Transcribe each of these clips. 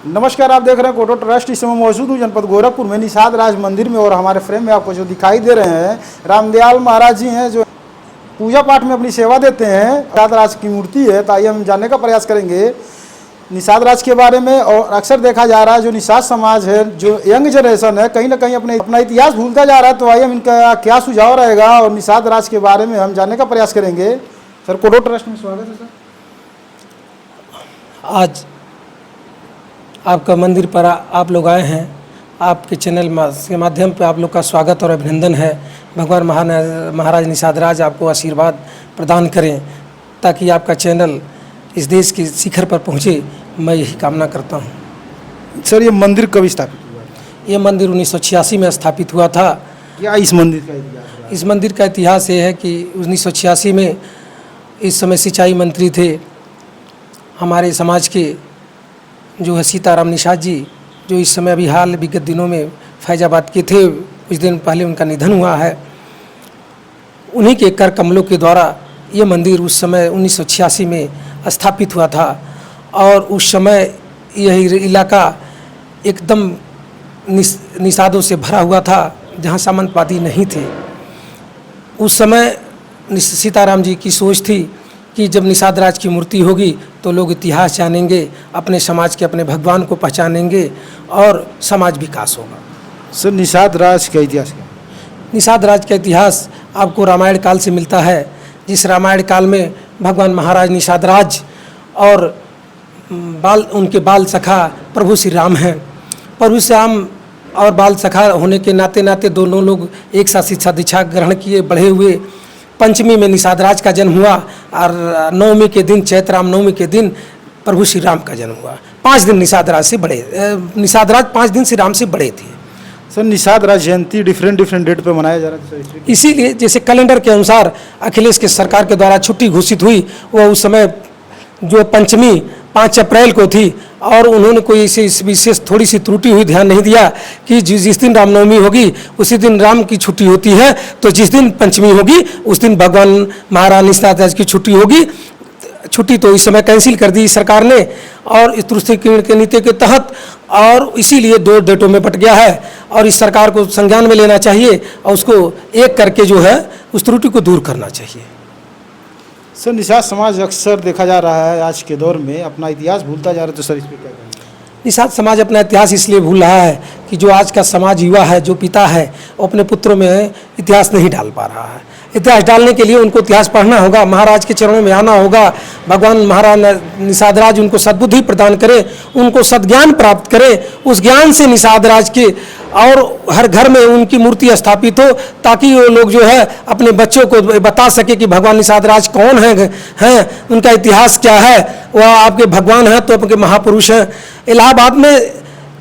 नमस्कार, आप देख रहे हैं कोटो ट्रस्ट। इस समय मौजूद हूँ जनपद गोरखपुर में निषाद राज मंदिर में, और हमारे फ्रेम में आपको जो दिखाई दे रहे हैं रामदयाल महाराज जी हैं, जो पूजा पाठ में अपनी सेवा देते हैं। निषाद राज की मूर्ति है, तो आइए हम जानने का प्रयास करेंगे निषाद राज के बारे में। और अक्सर देखा जा रहा है जो निषाद समाज है, जो यंग जनरेशन है, कहीं ना कहीं अपना इतिहास भूलता जा रहा है। तो आइए हम इनका क्या सुझाव रहेगा और निषाद राज के बारे में हम जानने का प्रयास करेंगे। सर, कोटो ट्रस्ट में स्वागत है। सर, आज आपका मंदिर पर आप लोग आए हैं, आपके चैनल के माध्यम पर आप लोग का स्वागत और अभिनंदन है। भगवान महाराज निषाद राज आपको आशीर्वाद प्रदान करें ताकि आपका चैनल इस देश के शिखर पर पहुंचे, मैं यही कामना करता हूं। सर, ये मंदिर कब स्थापित हुआ? ये मंदिर 1986 में स्थापित हुआ था। क्या इस मंदिर का इतिहास है? इस मंदिर का इतिहास ये है कि 1986 में इस समय सिंचाई मंत्री थे हमारे समाज के, जो है सीताराम निषाद जी, जो इस समय अभी हाल विगत दिनों में फैजाबाद के थे। कुछ दिन पहले उनका निधन हुआ है। उन्हीं के कर कमलों के द्वारा ये मंदिर उस समय 1986 में स्थापित हुआ था। और उस समय यह इलाका एकदम निषादों से भरा हुआ था, जहाँ सामंतवादी नहीं थे। उस समय सीताराम जी की सोच थी कि जब निषाद राज की मूर्ति होगी तो लोग इतिहास जानेंगे, अपने समाज के अपने भगवान को पहचानेंगे और समाज विकास होगा। सर, निषाद राज का इतिहास क्या? निषाद राज का इतिहास आपको रामायण काल से मिलता है। जिस रामायण काल में भगवान महाराज निषाद राज और उनके बाल सखा प्रभु श्री राम हैं। प्रभु श्री राम और बाल सखा होने के नाते नाते दोनों लोग एक साथ शिक्षा दीक्षा ग्रहण किए, बढ़े हुए। पंचमी में निषाद राज का जन्म हुआ और नवमी के दिन, चैत्र राम नवमी के दिन प्रभु श्री राम का जन्म हुआ। 5 दिन निषाद राज से बड़े, निषाद राज 5 दिन श्री राम से बड़े थे। सर, निषाद राज जयंती डिफरेंट डेट पे मनाया जा रहा है। इसीलिए जैसे कैलेंडर के अनुसार अखिलेश के सरकार के द्वारा छुट्टी घोषित हुई, वो उस समय जो पंचमी 5 अप्रैल को थी, और उन्होंने कोई इस विशेष थोड़ी सी त्रुटि हुई, ध्यान नहीं दिया कि जिस दिन रामनवमी होगी उसी दिन राम की छुट्टी होती है। तो जिस दिन पंचमी होगी उस दिन भगवान महाराज निषाद राज की छुट्टी होगी। छुट्टी तो इस समय कैंसिल कर दी सरकार ने, और इस तुष्टिकरण के नीति के तहत, और इसीलिए 2 डेटों में बट गया है। और इस सरकार को संज्ञान में लेना चाहिए और उसको एक करके जो है उस त्रुटि को दूर करना चाहिए। सर, निषाद समाज अक्सर देखा जा रहा है आज के दौर में अपना इतिहास भूलता जा रहा है, तो सर इस पर क्या कहेंगे? निषाद समाज अपना इतिहास इसलिए भूल रहा है कि जो आज का समाज युवा है, जो पिता है, वो अपने पुत्रों में इतिहास नहीं डाल पा रहा है। इतिहास डालने के लिए उनको इतिहास पढ़ना होगा, महाराज के चरणों में आना होगा। भगवान महाराज निषाद राज उनको सद्बुद्धि प्रदान करे, उनको सद्ज्ञान प्राप्त करे। उस ज्ञान से निषाद राज के और हर घर में उनकी मूर्ति स्थापित हो, ताकि वो लोग जो है अपने बच्चों को बता सके कि भगवान निषाद राज कौन हैं, उनका इतिहास क्या है। वह आपके भगवान हैं तो आपके महापुरुष हैं। इलाहाबाद में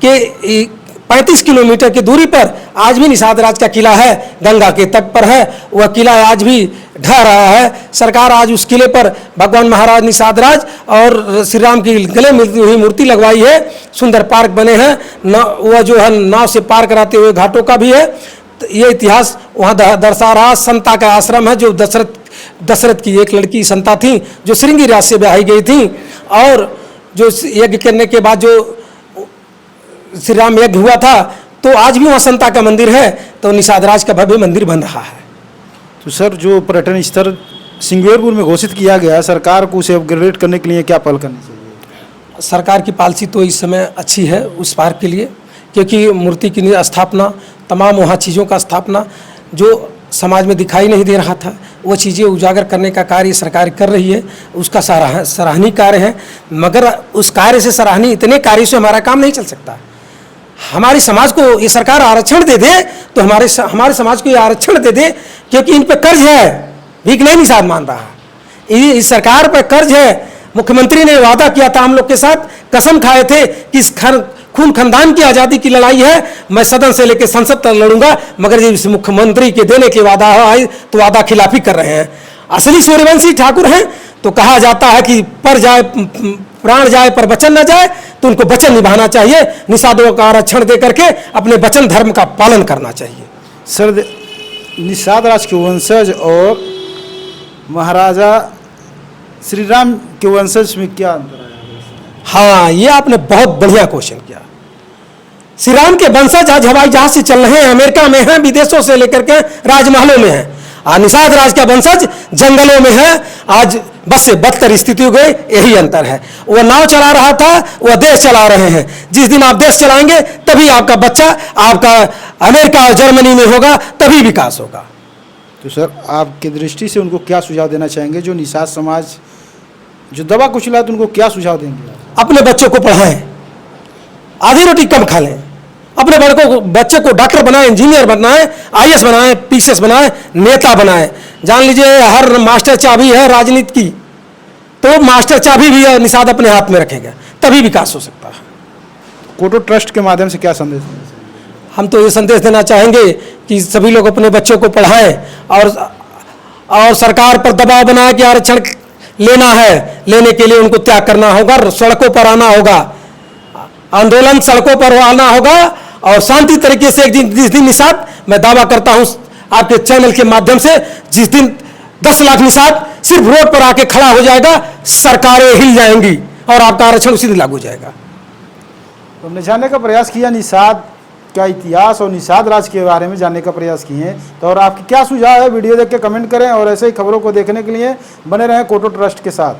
के 35 किलोमीटर की दूरी पर आज भी निषाद राज का किला है, गंगा के तट पर है। वह किला आज भी ढह रहा है। सरकार आज उस किले पर भगवान महाराज निषाद राज और श्री राम की गले मिलती हुई मूर्ति लगवाई है। सुंदर पार्क बने हैं, वह जो है नाव से पार कराते हुए घाटों का भी है। तो ये इतिहास वहाँ दर्शा रहा। संता का आश्रम है, जो दशरथ की एक लड़की संता थी, जो श्रृंगी राज से ब्याही गई थी, और जो यज्ञ करने के बाद जो श्री राम यज्ञ हुआ था, तो आज भी वहाँ संता का मंदिर है। तो निषाद राज का भव्य मंदिर बन रहा है। तो सर, जो पर्यटन स्थल सिंगवेरपुर में घोषित किया गया है, सरकार को उसे अपग्रेड करने के लिए क्या पहल करनी चाहिए? सरकार की पॉलिसी तो इस समय अच्छी है उस पार्क के लिए, क्योंकि मूर्ति की स्थापना, तमाम वहाँ चीज़ों का स्थापना जो समाज में दिखाई नहीं दे रहा था, वो चीज़ें उजागर करने का कार्य सरकार कर रही है। उसका सराहनीय कार्य है। मगर उस कार्य से, सराहनीय इतने कार्य से हमारा काम नहीं चल सकता। हमारे समाज को ये सरकार आरक्षण दे दे, तो हमारे समाज को ये आरक्षण दे दे, क्योंकि इन पे कर्ज है, भीख नहीं निषाद मान रहा। इस सरकार पर कर्ज है। मुख्यमंत्री ने वादा किया था हम लोग के साथ, कसम खाए थे कि इस खून खानदान की आज़ादी की लड़ाई है, मैं सदन से लेकर संसद तक लड़ूंगा। मगर जब इस मुख्यमंत्री के देने के वादा है तो वादा खिलाफी कर रहे हैं। असली सूर्यवंशी ठाकुर हैं, तो कहा जाता है कि पर जाए प्राण जाए पर वचन न जाए, तो उनको वचन निभाना चाहिए। निषादों का आरक्षण दे करके अपने वचन धर्म का पालन करना चाहिए। सर, निषाद राज के वंशज और महाराजा श्री राम के वंशज में क्या अंतर है? हाँ, ये आपने बहुत बढ़िया क्वेश्चन किया। श्री राम के वंशज आज हवाई जहाज से चल रहे हैं, अमेरिका में हैं, विदेशों से लेकर के राजमहलों में हैं। निषाद राज का वंशज जंगलों में है, आज बस से बदतर स्थिति हो गई। यही अंतर है, वो नाव चला रहा था, वह देश चला रहे हैं। जिस दिन आप देश चलाएंगे तभी आपका बच्चा आपका अमेरिका और जर्मनी में होगा, तभी विकास होगा। तो सर, आपकी दृष्टि से उनको क्या सुझाव देना चाहेंगे, जो निषाद समाज जो दबा कुचला है, तो उनको क्या सुझाव देंगे? अपने बच्चों को पढ़ाएं, आधी रोटी कम खा लें, अपने बच्चे को डॉक्टर बनाएं, इंजीनियर बनाएं, आईएएस बनाएं, पीसीएस बनाएं, नेता बनाएं। जान लीजिए हर मास्टर चाबी है राजनीति की, तो मास्टर चाबी भी निषाद अपने हाथ में रखेगा, तभी विकास हो सकता है। कोटो ट्रस्ट के माध्यम से क्या संदेश देना चाहेंगे? हम तो ये संदेश देना चाहेंगे कि सभी लोग अपने बच्चों को पढ़ाएं और सरकार पर दबाव बनाए कि आरक्षण लेना है, लेने के लिए उनको त्याग करना होगा, सड़कों पर आना होगा, आंदोलन सड़कों पर आना होगा और शांति तरीके से एक दिन, जिस दिन निषाद, मैं दावा करता हूं आपके चैनल के माध्यम से, जिस दिन 10 लाख निषाद सिर्फ रोड पर आके खड़ा हो जाएगा, सरकारें हिल जाएंगी और आपका आरक्षण उसी दिन लागू हो जाएगा। तो हमने जानने का प्रयास किया निषाद का इतिहास और निषाद राज के बारे में जानने का प्रयास किए। तो और आपकी क्या सुझाव है, वीडियो देख के कमेंट करें और ऐसे ही खबरों को देखने के लिए बने रहें कोटो ट्रस्ट के साथ।